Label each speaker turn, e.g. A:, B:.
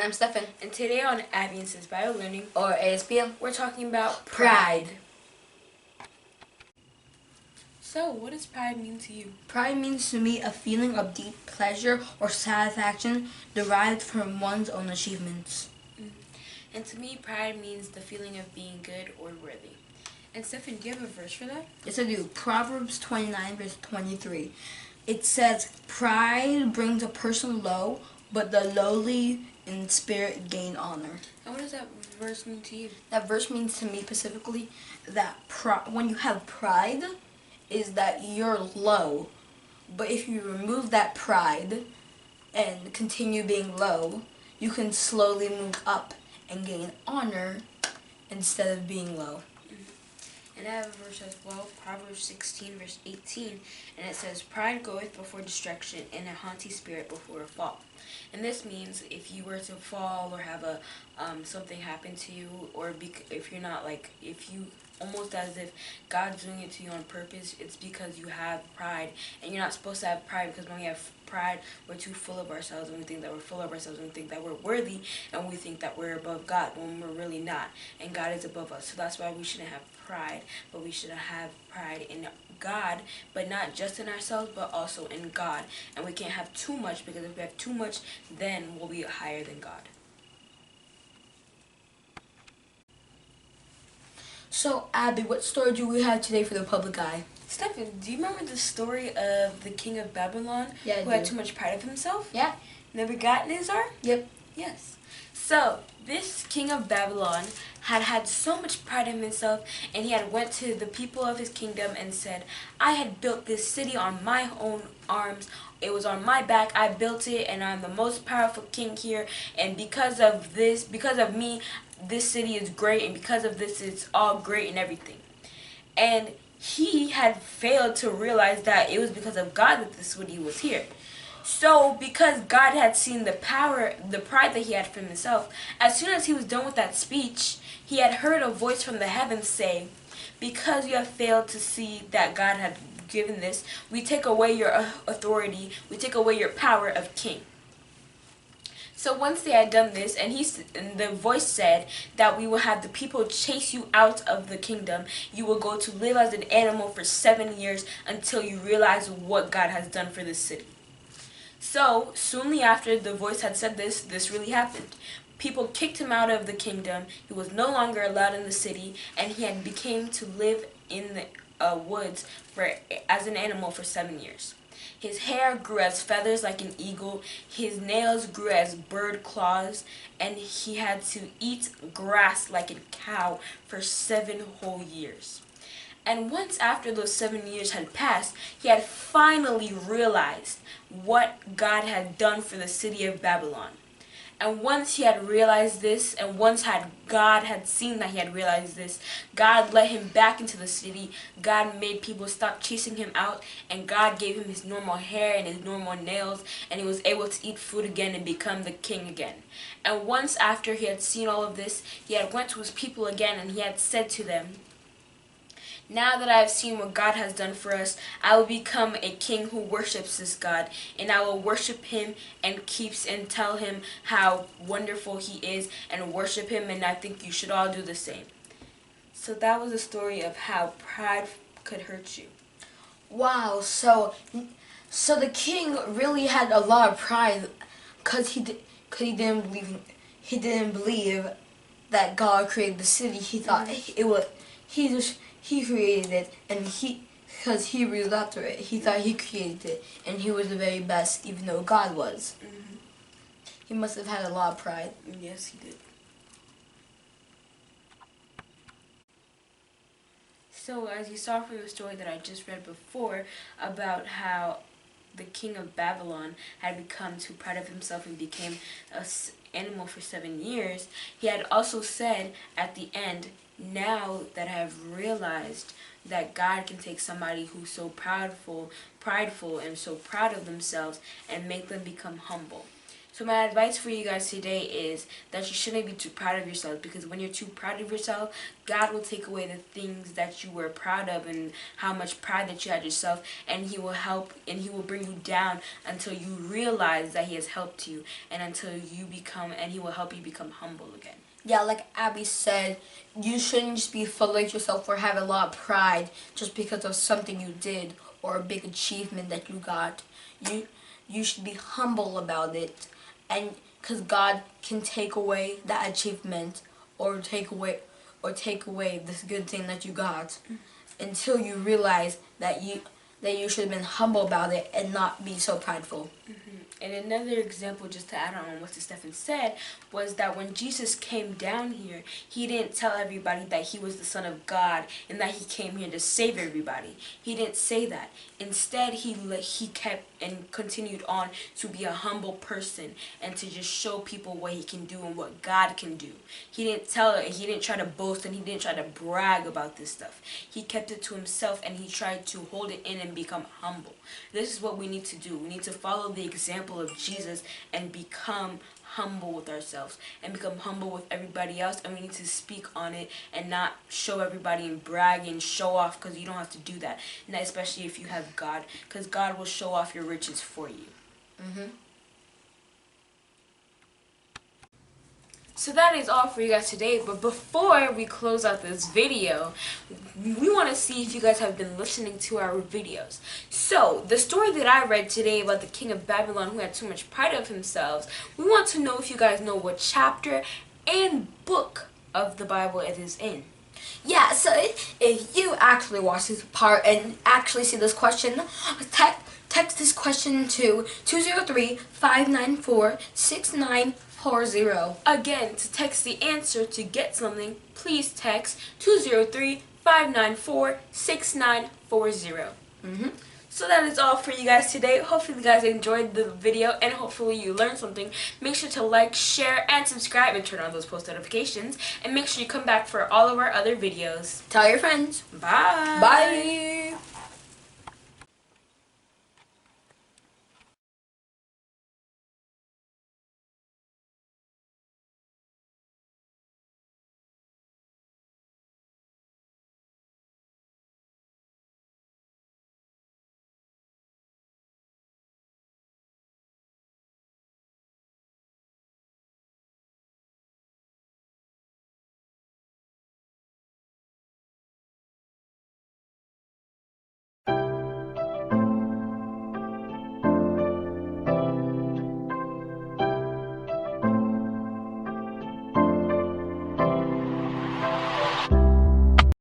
A: I'm Stephen.
B: And today on Abby and Steph's Bio Learning,
A: or ASBL,
B: we're talking about pride. So, what does pride mean to you?
A: Pride means to me a feeling of deep pleasure or satisfaction derived from one's own achievements.
B: And to me, pride means the feeling of being good or worthy. And Stephen, do you have a verse for that?
A: Yes, I do. Proverbs 29, verse 23. It says, "Pride brings a person low, but the lowly in spirit gain honor."
B: And what does that verse mean to you?
A: That verse means to me specifically that when you have pride, is that you're low. But if you remove that pride and continue being low, you can slowly move up and gain honor instead of being low.
B: And I have a verse as well, Proverbs 16, verse 18, and it says, "Pride goeth before destruction, and a haughty spirit before a fall." And this means if you were to fall or have a something happen to you, or if you're not if you almost as if God's doing it to you on purpose, it's because you have pride, and you're not supposed to have pride, because when we have pride, we're too full of ourselves, and we think that we're full of ourselves, and we think that we're worthy, and we think that we're above God when we're really not, and God is above us. So that's why we shouldn't have pride, but we should have pride in God, but not just in ourselves, but also in God. And we can't have too much, because if we have too much, then we'll be higher than God.
A: So, Abby, what story do we have today for the public eye?
B: Stephen, do you remember the story of the king of Babylon who had too much pride of himself?
A: Yeah.
B: Nebuchadnezzar?
A: Yep.
B: Yes. So, this king of Babylon had so much pride in himself, and he had went to the people of his kingdom and said, "I had built this city on my own arms. It was on my back. I built it, and I'm the most powerful king here. And because of me, this city is great, and because of this, it's all great and everything." And he had failed to realize that it was because of God that this city was here. So, because God had seen the pride that he had from himself, as soon as he was done with that speech, he had heard a voice from the heavens say, "Because you have failed to see that God had given this, we take away your authority, we take away your power of king." So once they had done this, and the voice said that we will have the people chase you out of the kingdom. You will go to live as an animal for 7 years until you realize what God has done for this city. So, soonly after the voice had said this really happened. People kicked him out of the kingdom. He was no longer allowed in the city, and he had became to live in the woods as an animal for 7 years. His hair grew as feathers like an eagle. His nails grew as bird claws, and he had to eat grass like a cow for 7 whole years. And once after those 7 years had passed, he had finally realized what God had done for the city of Babylon. And once he had realized this, and God had seen that he had realized this, God let him back into the city. God made people stop chasing him out, and God gave him his normal hair and his normal nails, and he was able to eat food again and become the king again. And once after he had seen all of this, he had went to his people again, and he had said to them, "Now that I have seen what God has done for us, I will become a king who worships this God, and I will worship him and tell him how wonderful he is and worship him, and I think you should all do the same." So that was a story of how pride could hurt you.
A: Wow, so the king really had a lot of pride because he didn't believe that God created the city. He thought he created it, and because he breathed after it, he thought he created it, and he was the very best, even though God was. He must have had a lot of pride.
B: Yes, he did. So, as you saw from the story that I just read before about how the king of Babylon had become too proud of himself and became an animal for 7 years, he had also said at the end, "Now that I have realized that God can take somebody who's so prideful and so proud of themselves and make them become humble." So my advice for you guys today is that you shouldn't be too proud of yourself, because when you're too proud of yourself, God will take away the things that you were proud of and how much pride that you had yourself, and He will help and He will bring you down until you realize that He has helped you, and He will help you become humble again.
A: Yeah, like Abby said, you shouldn't just be full of yourself or have a lot of pride just because of something you did or a big achievement that you got. You should be humble about it, and because God can take away that achievement or take away this good thing that you got until you realize that you should have been humble about it and not be so prideful.
B: And another example, just to add on what Stephen said, was that when Jesus came down here, He didn't tell everybody that He was the Son of God and that He came here to save everybody. He didn't say that. Instead, He kept and continued on to be a humble person and to just show people what He can do and what God can do. He didn't try to boast, and He didn't try to brag about this stuff. He kept it to Himself, and He tried to hold it in and become humble. This is what we need to do. We need to follow the example of Jesus and become humble with ourselves and become humble with everybody else, and we need to speak on it and not show everybody and brag and show off, because you don't have to do that, and especially if you have God, because God will show off your riches for you. So that is all for you guys today, but before we close out this video, we want to see if you guys have been listening to our videos. So, the story that I read today about the king of Babylon who had too much pride of himself, we want to know if you guys know what chapter and book of the Bible it is in.
A: Yeah, so if you actually watch this part and actually see this question, text this question to 203-594-6940.
B: Again, to text the answer to get something, please text 203-594-6940. So that is all for you guys today. Hopefully you guys enjoyed the video and hopefully you learned something. Make sure to like, share, and subscribe and turn on those post notifications. And make sure you come back for all of our other videos.
A: Tell your friends.
B: Bye.
A: Bye.